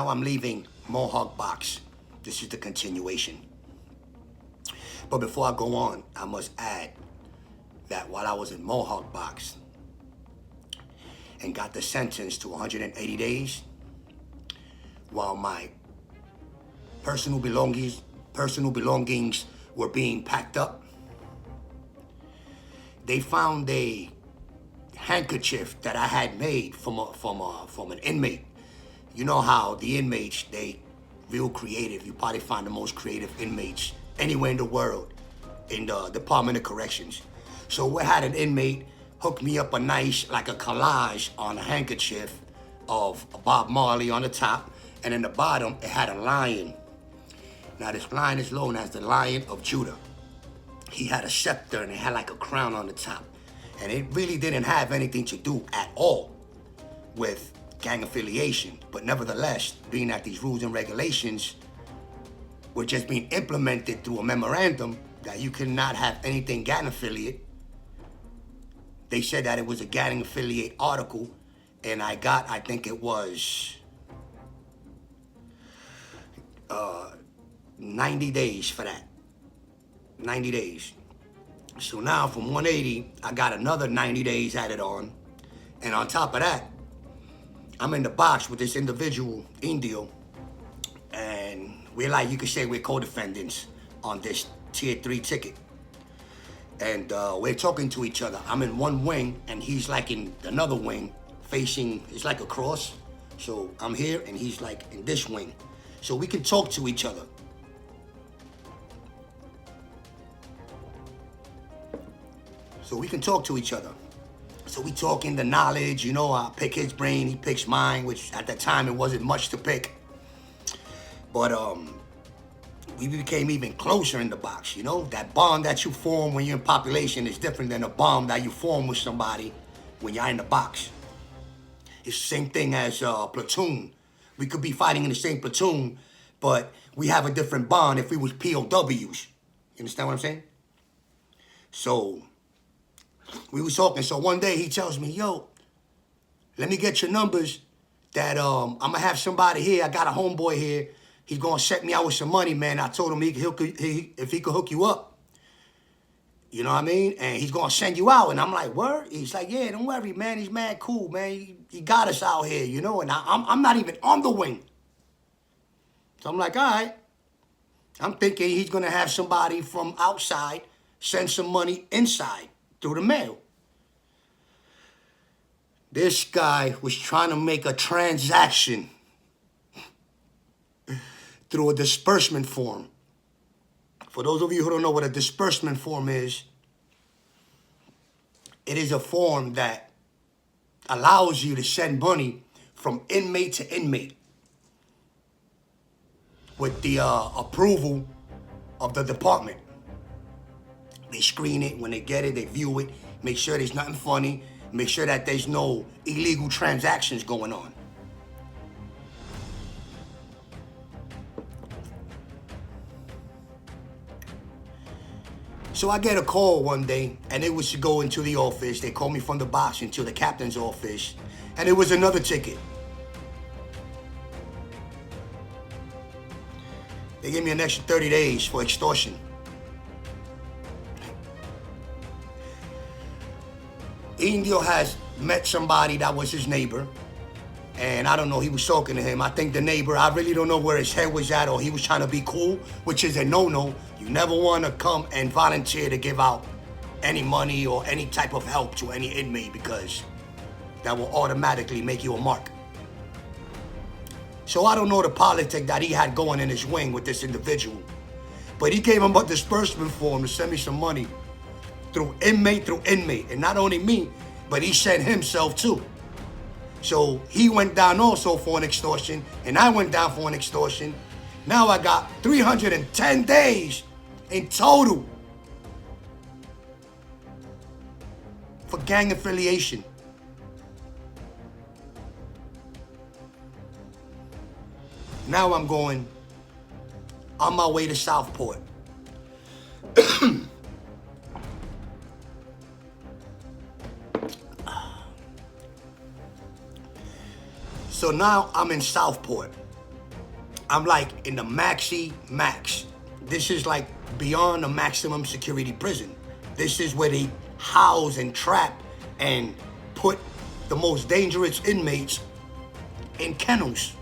Now I'm leaving Mohawk Box. This is the continuation. But before I go on, I must add that while I was in Mohawk Box and got the sentence to 180 days, while my personal belongings were being packed up, they found a handkerchief that I had made from an inmate. You know how the inmates, they real creative. You probably find the most creative inmates anywhere in the world in the Department of Corrections. So we had an inmate hook me up a nice, like a collage on a handkerchief of Bob Marley on the top, and in the bottom it had a lion. Now this lion is known as the Lion of Judah. He had a scepter and it had like a crown on the top. And it really didn't have anything to do at all with gang affiliation. But nevertheless, being that these rules and regulations were just being implemented through a memorandum that you cannot have anything gang affiliate, they said that it was a gang affiliate article, and I think it was 90 days for that. 90 days. So now from 180, I got another 90 days added on. And on top of that, I'm in the box with this individual, Indio. And we're like, you could say we're co-defendants on this tier 3 ticket. And we're talking to each other. I'm in one wing and he's like in another wing facing, it's like a cross. So I'm here and he's like in this wing. So we can talk to each other. So we can talk to each other. So we talking the knowledge, you know, I pick his brain, he picks mine, which at the time it wasn't much to pick. But we became even closer in the box, you know? That bond that you form when you're in population is different than a bond that you form with somebody when you're in the box. It's the same thing as a platoon. We could be fighting in the same platoon, but we have a different bond if we was POWs. You understand what I'm saying? So we was talking. So one day he tells me, yo, let me get your numbers that I'm going to have somebody here. I got a homeboy here. He's going to set me out with some money, man. I told him if he could hook you up. You know what I mean? And he's going to send you out. And I'm like, word? He's like, yeah, don't worry, man. He's mad cool, man. He got us out here, you know? And I'm not even on the wing. So I'm like, all right. I'm thinking he's going to have somebody from outside send some money inside through the mail. This guy was trying to make a transaction through a disbursement form. For those of you who don't know what a disbursement form is, it is a form that allows you to send money from inmate to inmate with the approval of the department. They screen it. When they get it, they view it, make sure there's nothing funny, make sure that there's no illegal transactions going on. So I get a call one day, and it was to go into the office. They called me from the box into the captain's office, and it was another ticket. They gave me an extra 30 days for extortion. Indio has met somebody that was his neighbor, and I don't know, he was talking to him. I think the neighbor, I really don't know where his head was at, or he was trying to be cool, which is a no-no. You never want to come and volunteer to give out any money or any type of help to any inmate, because that will automatically make you a mark. So I don't know the politic that he had going in his wing with this individual, but he gave him a disbursement form to send me some money through inmate, and not only me, but he sent himself too. So he went down also for an extortion, and I went down for an extortion. Now I got 310 days in total for gang affiliation. Now I'm going on my way to Southport. So now I'm in Southport. I'm like in the maxi max. This is like beyond a maximum security prison. This is where they house and trap and put the most dangerous inmates in kennels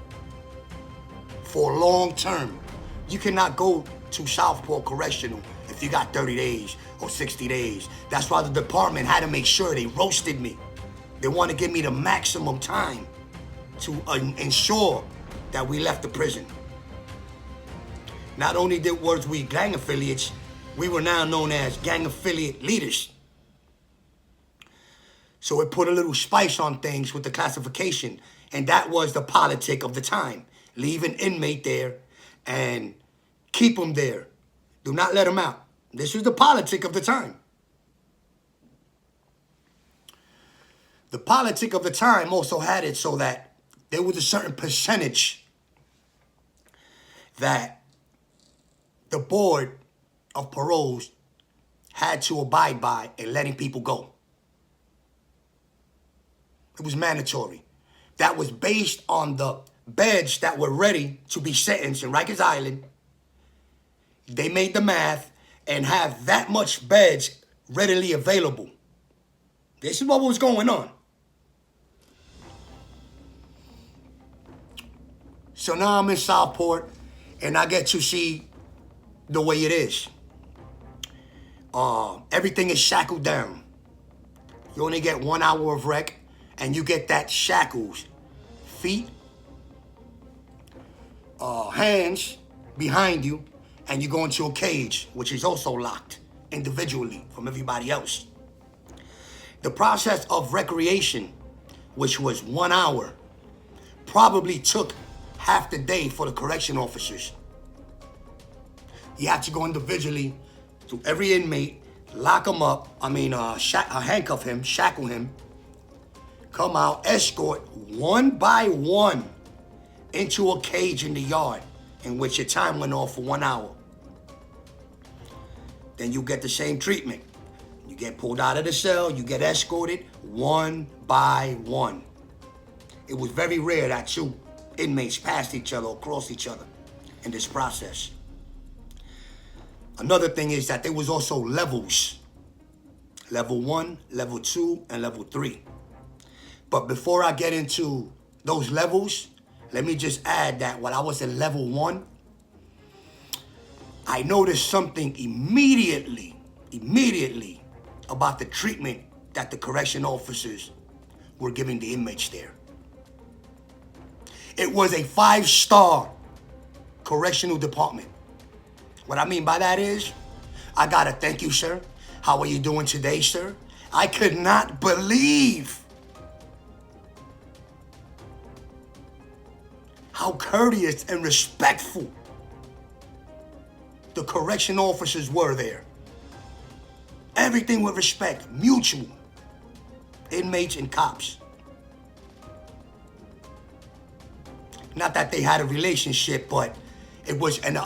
for long term. You cannot go to Southport Correctional if you got 30 days or 60 days. That's why the department had to make sure they roasted me. They want to give me the maximum time to ensure that we left the prison. Not only was we gang affiliates, we were now known as gang affiliate leaders. So it put a little spice on things with the classification, and that was the politic of the time. Leave an inmate there and keep him there. Do not let him out. This was the politic of the time. The politic of the time also had it so that there was a certain percentage that the board of paroles had to abide by in letting people go. It was mandatory. That was based on the beds that were ready to be sentenced in Rikers Island. They made the math and have that much beds readily available. This is what was going on. So now I'm in Southport and I get to see the way it is. Everything is shackled down. You only get 1 hour of rec and you get that shackles. Feet, hands behind you, and you go into a cage, which is also locked individually from everybody else. The process of recreation, which was 1 hour, probably took half the day for the correction officers. You have to go individually to every inmate, lock him up, handcuff him, shackle him, come out, escort one by one into a cage in the yard in which your time went off for 1 hour. Then you get the same treatment. You get pulled out of the cell, you get escorted one by one. It was very rare that two inmates passed each other or crossed each other in this process. Another thing is that there was also levels. Level 1, level 2, and level 3. But before I get into those levels, let me just add that when I was in level 1, I noticed something immediately about the treatment that the correction officers were giving the inmates there. It was a 5-star correctional department. What I mean by that is, I gotta thank you, sir. How are you doing today, sir? I could not believe how courteous and respectful the correction officers were there. Everything with respect, mutual. Inmates and cops. Not that they had a relationship, but it was an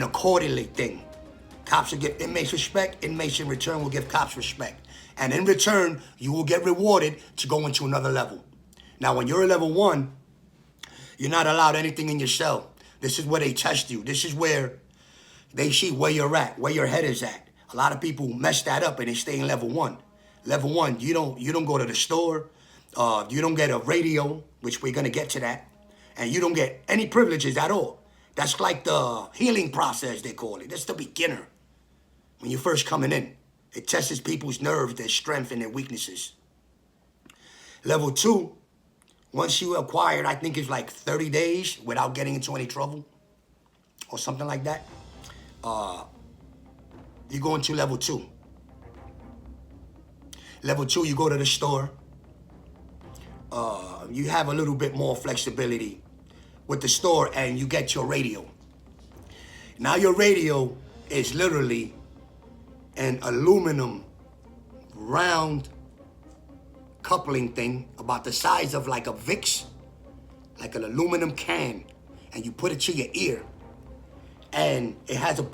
accordingly thing. Cops will give inmates respect, inmates in return will give cops respect. And in return, you will get rewarded to go into another level. Now, when you're a level 1, you're not allowed anything in your cell. This is where they test you. This is where they see where you're at, where your head is at. A lot of people mess that up and they stay in level 1. Level 1, you don't go to the store. You don't get a radio, which we're gonna get to that. And you don't get any privileges at all. That's like the healing process, they call it. That's the beginner. When you're first coming in, it tests people's nerves, their strength, and their weaknesses. Level 2, once you acquired, I think it's like 30 days without getting into any trouble or something like that, you go into level 2. Level 2, you go to the store. You have a little bit more flexibility with the store and you get your radio. Now your radio is literally an aluminum round coupling thing about the size of like a Vicks, like an aluminum can, and you put it to your ear and it has a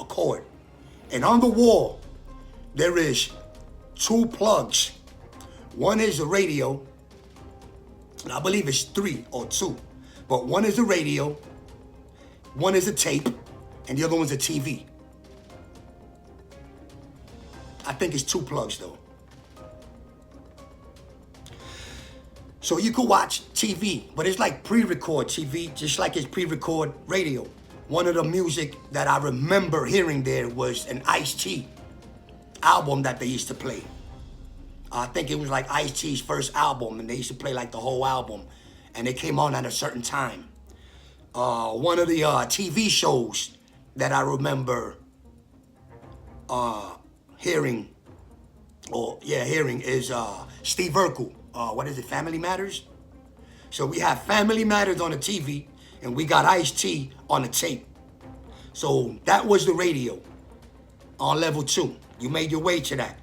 cord. And on the wall, there is 2 plugs. One is the radio, and I believe it's 3 or 2. But one is the radio, One is a tape, and the other one's a TV. I think it's 2 plugs though. So you could watch TV, but it's like pre-record TV, just like it's pre-record radio. One of the music that I remember hearing there was an Ice-T album that they used to play. I think it was like Ice-T's first album, and they used to play like the whole album, and it came on at a certain time. One of the TV shows that I remember hearing is Steve Urkel. What is it, Family Matters? So we have Family Matters on the TV, and we got Ice-T on the tape. So that was the radio on level 2. You made your way to that.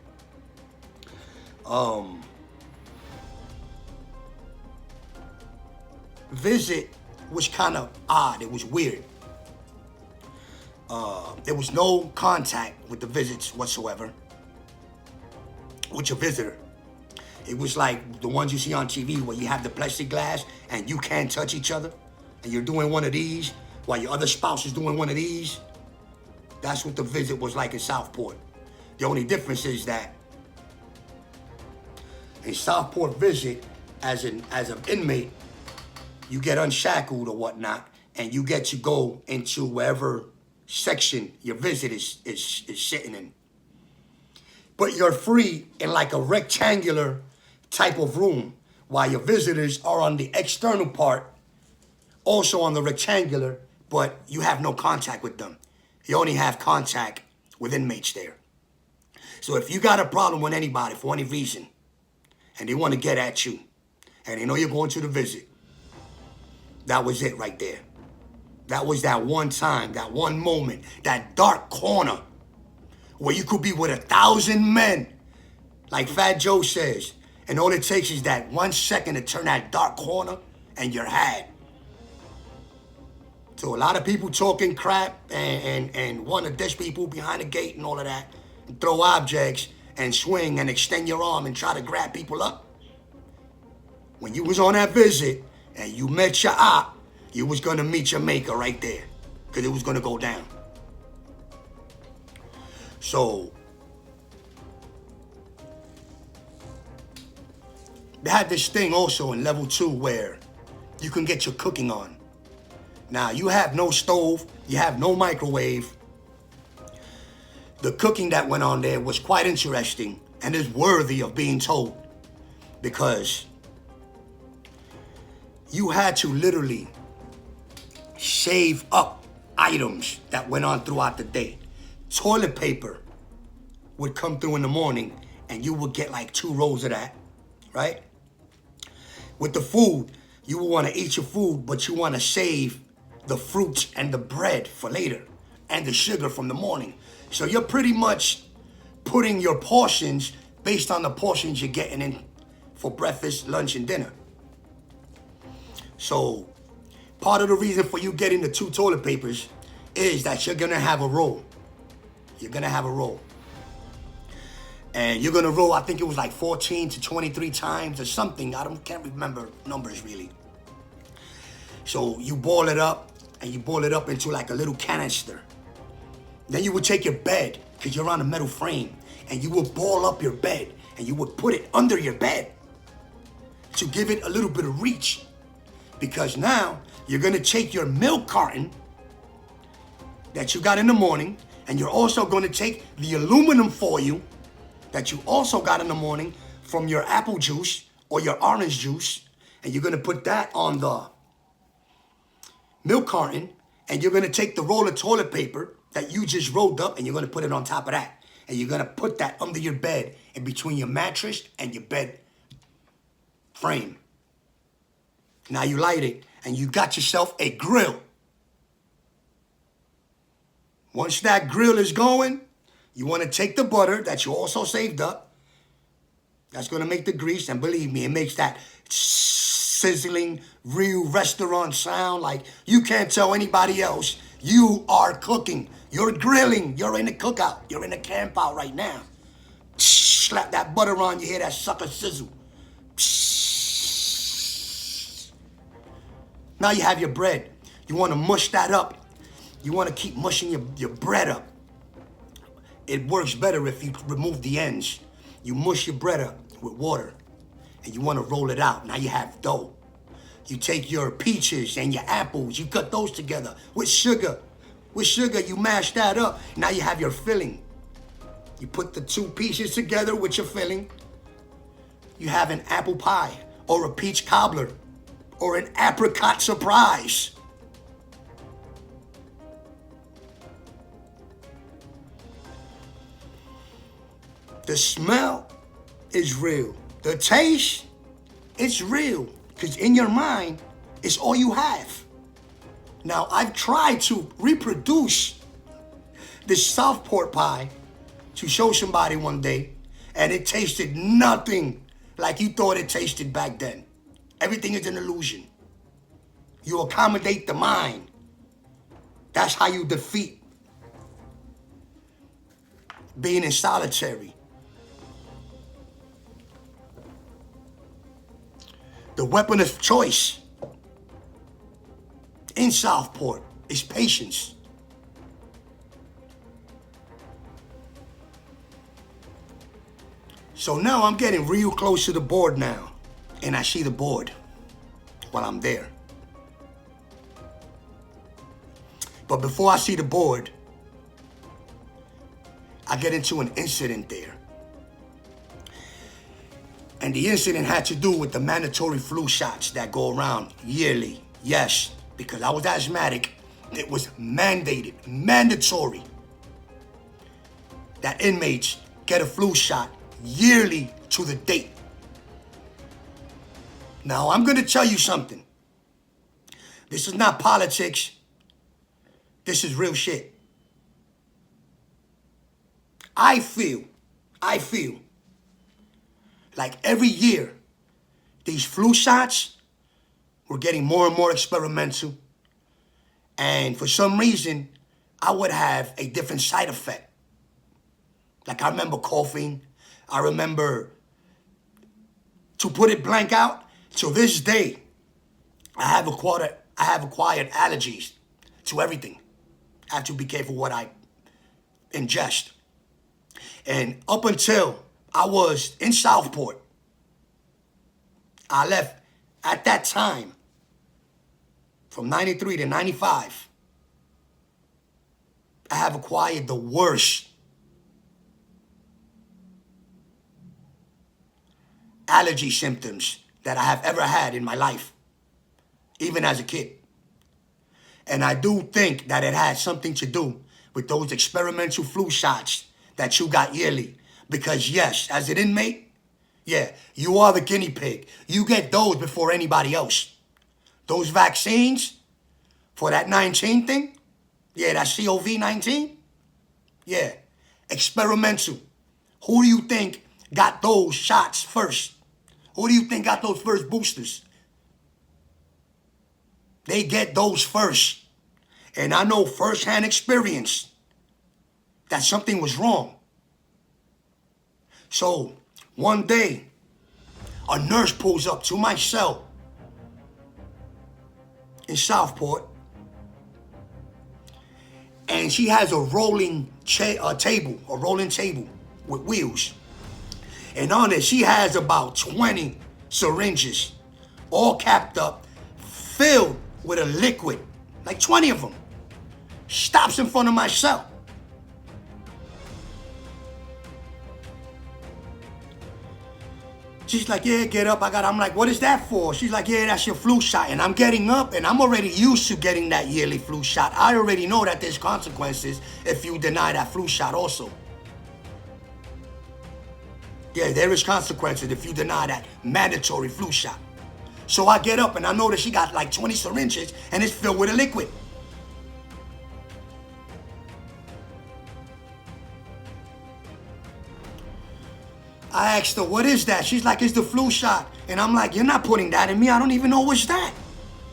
Visit was kind of odd. It was weird. There was no contact with the visits whatsoever, with your visitor. It was like the ones you see on TV where you have the plexiglass and you can't touch each other, and you're doing one of these while your other spouse is doing one of these. That's what the visit was like in Southport. The only difference is that in Southport visit, as an inmate, you get unshackled or whatnot, and you get to go into wherever section your visit is sitting in. But you're free in like a rectangular type of room, while your visitors are on the external part, also on the rectangular, but you have no contact with them. You only have contact with inmates there. So if you got a problem with anybody for any reason, and they want to get at you, and they know you're going to the visit, that was it right there. That was that one time, that one moment, that dark corner where you could be with 1,000 men, like Fat Joe says, and all it takes is that 1 second to turn that dark corner, and you're had. So a lot of people talking crap and want to dish people behind the gate and all of that, and throw objects and swing and extend your arm and try to grab people up. When you was on that visit and you met your op, you was gonna meet your maker right there, because it was gonna go down. So they had this thing also in level 2 where you can get your cooking on. Now you have no stove, you have no microwave. The cooking that went on there was quite interesting and is worthy of being told, because you had to literally save up items that went on throughout the day. Toilet paper would come through in the morning and you would get like 2 rolls of that, right? With the food, you would want to eat your food, but you want to save the fruits and the bread for later, and the sugar from the morning. So you're pretty much putting your portions based on the portions you're getting in for breakfast, lunch, and dinner. So part of the reason for you getting the 2 toilet papers is that you're gonna have a roll. You're gonna have a roll. And you're gonna roll, I think it was like 14 to 23 times or something. Can't remember numbers really. So you boil it up, and you boil it up into like a little canister. Then you would take your bed, because you're on a metal frame, and you would ball up your bed, and you would put it under your bed to give it a little bit of reach. Because now you're gonna take your milk carton that you got in the morning, and you're also gonna take the aluminum foil that you also got in the morning from your apple juice or your orange juice, and you're gonna put that on the milk carton, and you're gonna take the roll of toilet paper that you just rolled up, and you're gonna put it on top of that. And you're gonna put that under your bed, in between your mattress and your bed frame. Now you light it, and you got yourself a grill. Once that grill is going, you wanna take the butter that you also saved up. That's gonna make the grease, and believe me, it makes that sizzling, real restaurant sound like you can't tell anybody else you are cooking. You're grilling. You're in a cookout. You're in a camp out right now. Slap that butter on, you hear that sucker sizzle. Now you have your bread. You want to mush that up You want to keep mushing your bread up. It works better if you remove the ends. You mush your bread up with water and you want to roll it out. Now you have dough. You take your peaches and your apples, you cut those together with sugar. With sugar, you mash that up. Now you have your filling. You put the two pieces together with your filling. You have an apple pie or a peach cobbler or an apricot surprise. The smell is real. The taste, it's real. Because in your mind, it's all you have. Now, I've tried to reproduce this Southport pie to show somebody one day, and it tasted nothing like you thought it tasted back then. Everything is an illusion. You accommodate the mind. That's how you defeat being in solitary. The weapon of choice in Southport is patience. So now I'm getting real close to the board now, and I see the board while I'm there. But before I see the board, I get into an incident there. And the incident had to do with the mandatory flu shots that go around yearly. Yes, because I was asthmatic, it was mandated, mandatory, that inmates get a flu shot yearly to the date. Now, I'm going to tell you something. This is not politics. This is real shit. I feel like every year, these flu shots were getting more and more experimental. And for some reason, I would have a different side effect. Like I remember coughing. I remember, to put it blank out, to this day, I have acquired allergies to everything. I have to be careful what I ingest. And up until I was in Southport, I left at that time, from 93 to 95, I have acquired the worst allergy symptoms that I have ever had in my life, even as a kid. And I do think that it had something to do with those experimental flu shots that you got yearly. Because yes, as an inmate, yeah, you are the guinea pig. You get those before anybody else. Those vaccines for that 19 thing, yeah, that COVID-19, yeah, experimental. Who do you think got those shots first? Who do you think got those first boosters? They get those first. And I know firsthand experience that something was wrong. So one day, a nurse pulls up to my cell in Southport, and she has a rolling table with wheels. And on it, she has about 20 syringes, all capped up, filled with a liquid, like 20 of them. Stops in front of my cell. She's like, yeah, get up. I'm like, what is that for? She's like, yeah, that's your flu shot. And I'm getting up, and I'm already used to getting that yearly flu shot. I already know that there's consequences if you deny that flu shot also. Yeah, there is consequences if you deny that mandatory flu shot. So I get up, and I notice she got like 20 syringes, and it's filled with a liquid. I asked her, what is that? She's like, it's the flu shot. And I'm like, you're not putting that in me. I don't even know what's that.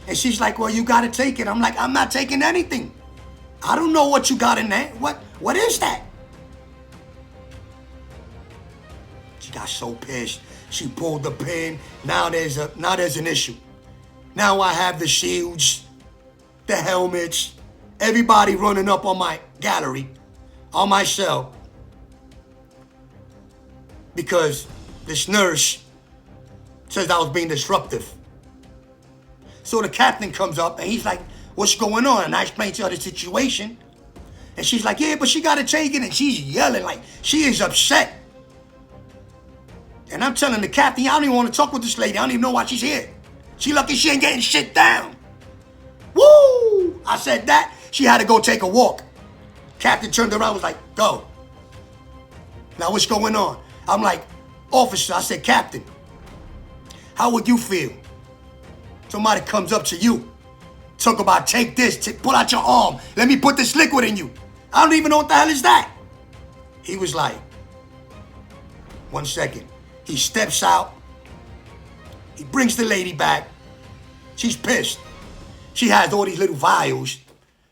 And she's like, well, you got to take it. I'm like, I'm not taking anything. I don't know what you got in there. What is that? She got so pissed. She pulled the pin. Now there's an issue. Now I have the shields, the helmets, Everybody running up on my gallery, on my cell, because this nurse says I was being disruptive. So the captain comes up and he's like, what's going on? And I explain to her the situation. And she's like, yeah, but she got to take it. And she's yelling like she is upset. And I'm telling the captain, I don't even want to talk with this lady. I don't even know why she's here. She lucky she ain't getting shit down. Woo! I said that. She had to go take a walk. Captain turned around and was like, go. Now what's going on? I'm like, officer, I said, Captain, how would you feel? Somebody comes up to you, talk about take this, pull out your arm, let me put this liquid in you. I don't even know what the hell is that. He was like, 1 second. He steps out. He brings the lady back. She's pissed. She has all these little vials.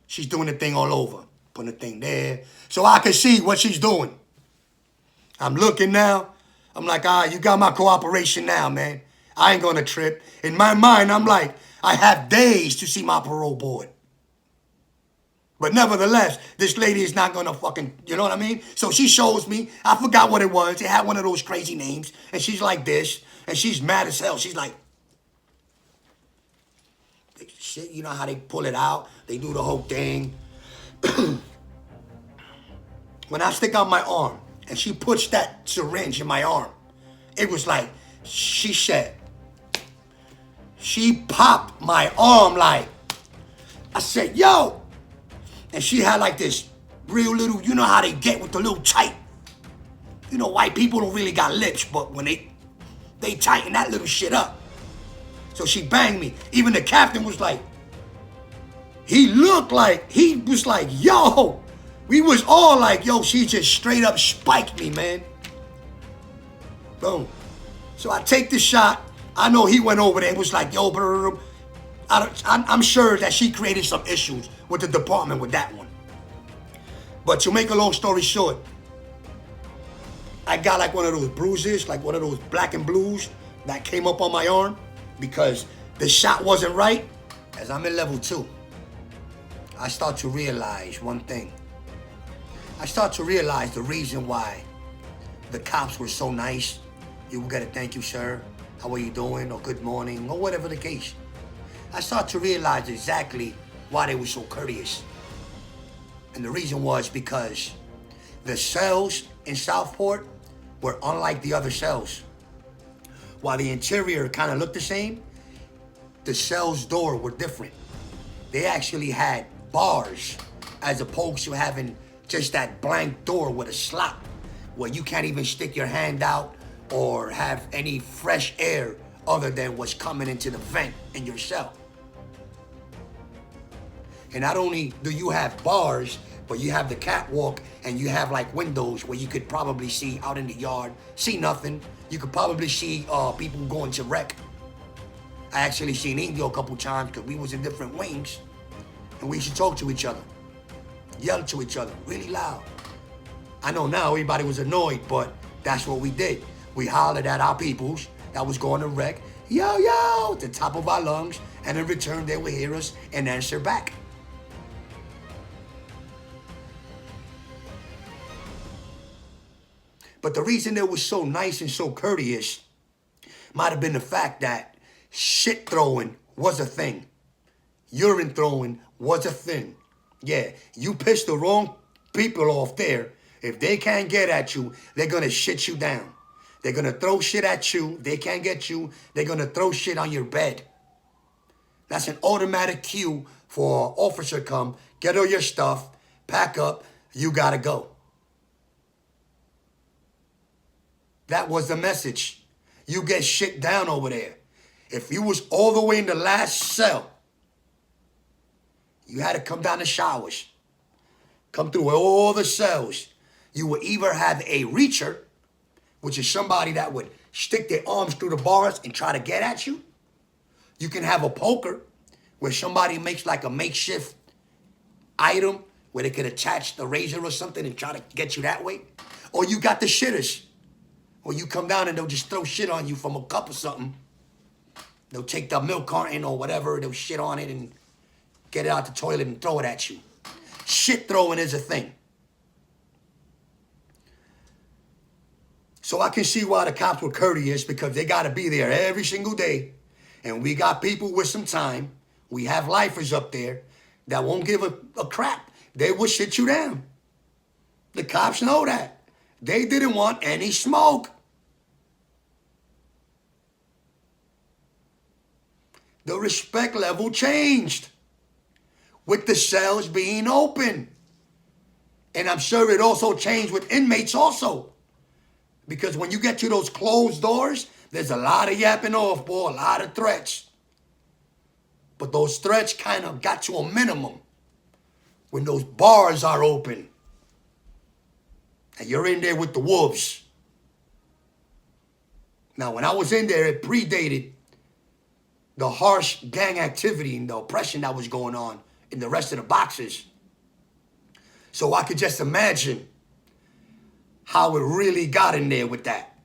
She's doing the thing all over. Putting the thing there. So I can see what she's doing. I'm looking now. I'm like, you got my cooperation now, man. I ain't gonna trip. In my mind, I'm like, I have days to see my parole board. But nevertheless, this lady is not gonna fucking, you know what I mean? So she shows me, I forgot what it was. It had one of those crazy names. And she's like this. And she's mad as hell. She's like, shit, you know how they pull it out? They do the whole thing. When I stick out my arm and she puts that syringe in my arm, it was like, she said, she popped my arm like, I said, yo. And she had like this real little, you know how they get with the little tight. You know, white people don't really got lips, but when they tighten that little shit up. So she banged me. Even the captain was like, he looked like, he was like, yo. We was all like, yo, she just straight up spiked me, man. Boom. So I take the shot. I know he went over there and was like, yo, bro. I'm sure that she created some issues with the department with that one. But to make a long story short, I got like one of those bruises, like one of those black and blues that came up on my arm because the shot wasn't right. As I'm in level 2, I start to realize one thing. I start to realize the reason why the cops were so nice. You gotta thank you, sir. How are you doing? Or good morning, or whatever the case. I start to realize exactly why they were so courteous. And the reason was because the cells in Southport were unlike the other cells. While the interior kind of looked the same, the cell's door were different. They actually had bars as opposed to having just that blank door with a slot where you can't even stick your hand out or have any fresh air other than what's coming into the vent in your cell. And not only do you have bars, but you have the catwalk and you have like windows where you could probably see out in the yard, see nothing. You could probably see people going to wreck. I actually seen Indio a couple times because we was in different wings and we used to talk to each other, yell to each other really loud. I know now everybody was annoyed, but that's what we did. We hollered at our peoples that was going to wreck, yo, yo, at the top of our lungs, and in return they would hear us and answer back. But the reason they was so nice and so courteous might have been the fact that shit throwing was a thing. Urine throwing was a thing. Yeah, you piss the wrong people off there. If they can't get at you, they're going to shit you down. They're going to throw shit at you. They can't get you. They're going to throw shit on your bed. That's an automatic cue for an officer come, get all your stuff, pack up, you got to go. That was the message. You get shit down over there. If you was all the way in the last cell, you had to come down the showers, come through all the cells. You would either have a reacher, which is somebody that would stick their arms through the bars and try to get at you. You can have a poker, where somebody makes like a makeshift item where they could attach the razor or something and try to get you that way. Or you got the shitters, where you come down and they'll just throw shit on you from a cup or something. They'll take the milk carton or whatever, they'll shit on it and get it out the toilet and throw it at you. shit throwing is a thing. So I can see why the cops were courteous, because they got to be there every single day. And we got people with some time. We have lifers up there that won't give a crap. They will shit you down. The cops know that. They didn't want any smoke. The respect level changed with the cells being open. And I'm sure it also changed with inmates also. Because when you get to those closed doors, there's a lot of yapping off, boy, a lot of threats. But those threats kind of got to a minimum when those bars are open. And you're in there with the wolves. Now, when I was in there, it predated the harsh gang activity and the oppression that was going on in the rest of the boxes. So I could just imagine how it really got in there with that.